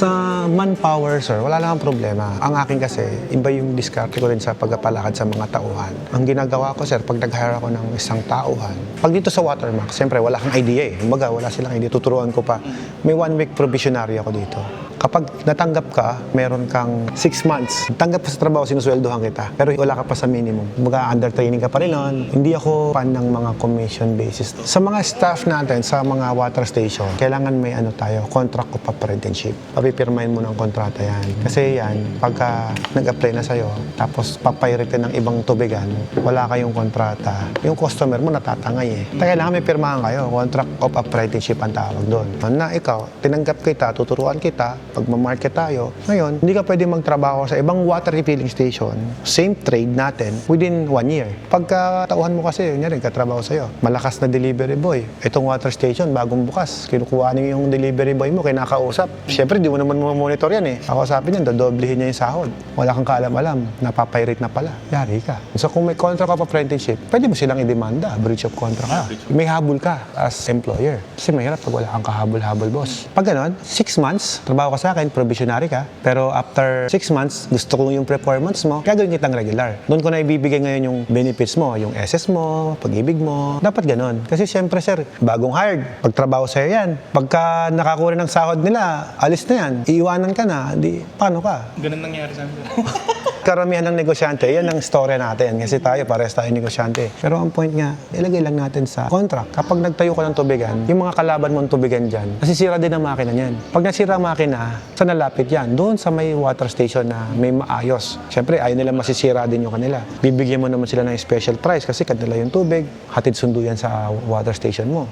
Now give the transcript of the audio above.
Sa manpower, sir, wala lang ang problema. Ang akin kasi, iba yung diskarte ko rin sa pagpapalakad sa mga tauhan. Ang ginagawa ko, sir, pag nag-hire ako ng isang tauhan, pag dito sa Watermax, siyempre wala kang idea eh. Kumbaga, wala silang idea. Tuturuan ko pa. May 1 week probationary ako dito. Kapag natanggap ka, meron kang 6 months. Tanggap ka sa trabaho, sinusweldohan kita. Pero wala ka pa sa minimum. Kumbaga, under training ka pa rin nun. Hindi ako fan ng mga commission basis. Sa mga staff natin, sa mga water station, kailangan may tayo, contract of apprenticeship. Papipirmahin mo ng kontrata yan. Kasi yan, pagka nag-apply na sa'yo, tapos papayritin ng ibang tubigan, wala kayong kontrata. Yung customer mo natatangay eh. Kailangan may pirmahan kayo. Contract of apprenticeship ang tawag doon. Na ikaw, tinanggap kita, tuturuan kita, pag ma-market tayo, ngayon, hindi ka pwede magtrabaho sa ibang water refilling station, same trade natin, within 1 year. Pagka tauhan mo kasi, yun rin, katrabaho sa'yo. Malakas na delivery boy. Itong water station, bagong bukas. Kinukuha niyo yung delivery boy mo, kinakausap. Siyempre, di mo naman monitor yan eh. Kausapin yan, dodoblehin niya yung sahod. Wala kang kaalam-alam, napapirate na pala. Yari ka. So kung may contract of apprenticeship, pwede mo silang idemanda, breach of contract ka. May habol ka as employer. Kasi mahirap pag wala kang kahabol-habol, boss. Pag ganon, 6 months, trabaho ka sa akin, probationary ka. Pero after 6 months, gusto ko yung performance mo, gagawin kitang regular. Doon ko na ibibigay ngayon yung benefits mo, yung SS mo, pag-ibig mo. Dapat ganon. Kasi siyempre, sir, bagong hired. Pagtrabaho sa'yo yan. Pagka nakakuha ng sahod nila, alis na yan. Iiwanan ka na. Di, paano ka? Ganun nangyari sa amin. Karamihan ng negosyante, yan ang story natin. Kasi tayo, pares tayo negosyante. Pero ang point nga, ilagay lang natin sa contract. Kapag nagtayo ka ng tubigan, yung mga kalaban mong tubigan dyan, nasisira din ang makina niyan. Pag nasira ang makina, saan nalapit yan? Doon sa may water station na may maayos. Siyempre, ayaw nila masisira din yung kanila. Bibigyan mo naman sila ng special price kasi kanila yung tubig, hatid sundo yan sa water station mo.